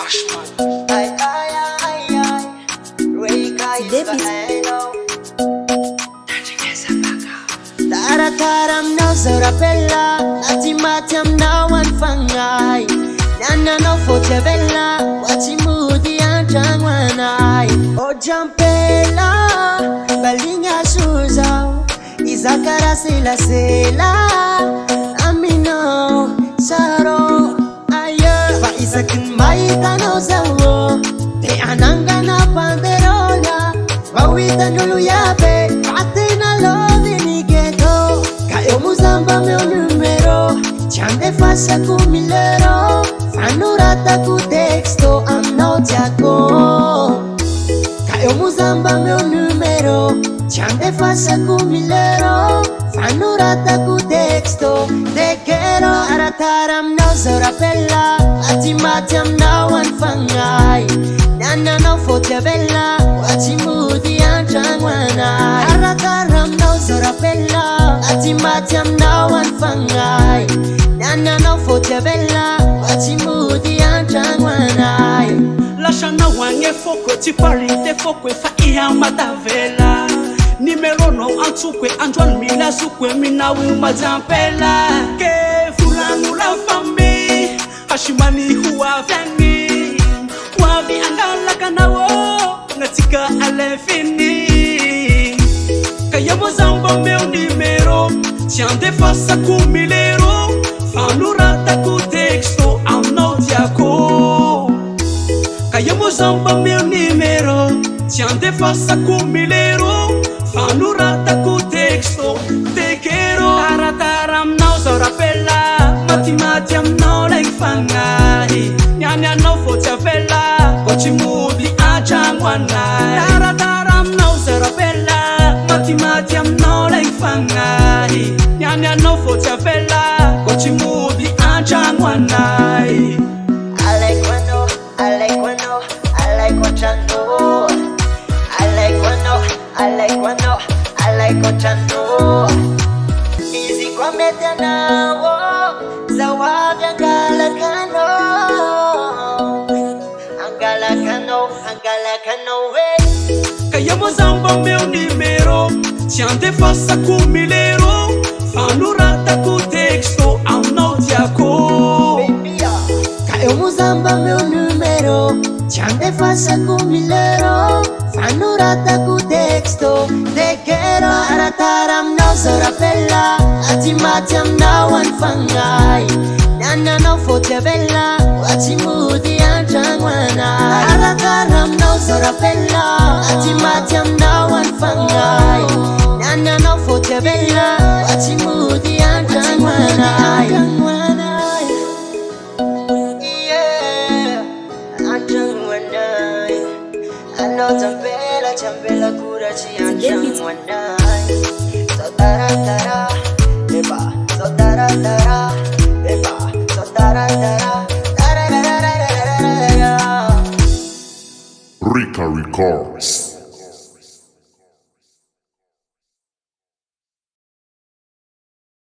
Ay, ay, ay, ay. Rika is the halo. Tarataram no zorapella, natimatiam no one fangay. Nana no fotevella, watimudi anjangwanay. O jampela, balinga suzao, izakara sela sela. Amino, saro, ayo. Fa isakin maitano zawo, te ananga na panderola. Wawita nulu yabe, patina love ni ghetto. Kayo muzamba meu numero, chande fasa kumilero. Fanurata ku texto, I'm not yako. Kayo muzamba meu numero, chande fasa kumilero. Fanurata ku texto, te quiero. Arataram no zorapella, atimatiam no one fangay. Nana no fotevella, watimudi anjangwana. Arataram no zorapella, atimatiam no one fangay. Nana no fotevella, watimudi anjangwana. Lashana wange fokwe tiparite fokwe fa iya matavela. Nimero no antukwe anjwan mila sukwe mina wuma jampela. Ke fulanu la fambi, hashimani huwa vyangi. Wabi angala kanawo, ngatika alefini. Kaya mozamba meu numero, tiande fasa kumilero. Fanurata ku texto, I'm not yako. Kaya mozamba meu numero, tiande fasa kumilero. Fanurata ku texto, te quiero. Tarataram no zorapella, matimatiam no lengfangai. Nyanya no fotavella, kochimudi anjangwana. Tarataram no zorapella, matimatiam no lengfangai. Nyanya no fotavella, kochimudi anjangwana. I like wano, I like wano, I like wachano. I like wano, I like wano, I like wachano. Easy kwa medianawo, zawadi angalakano. Angalakano we. Kaya mozamba meu numero, tiande fasa kumilero. Fanurata ku texto, I'm not yako. Kayo muzamba meu numero, chande fasa kumilero. Fanurata ku texto, te quiero. Arataram no zorapella, atimatiam no one fangay. Nana no fotevella, watimudi anjangwana. Arataram no zorapella, atimatiam no one fangay. Nana no fotevella, watimudi anjangwana. Chambela kura chianjangwana. So taratara, eba. So taratara, eba. So taratara, tararararararara. Rika Records.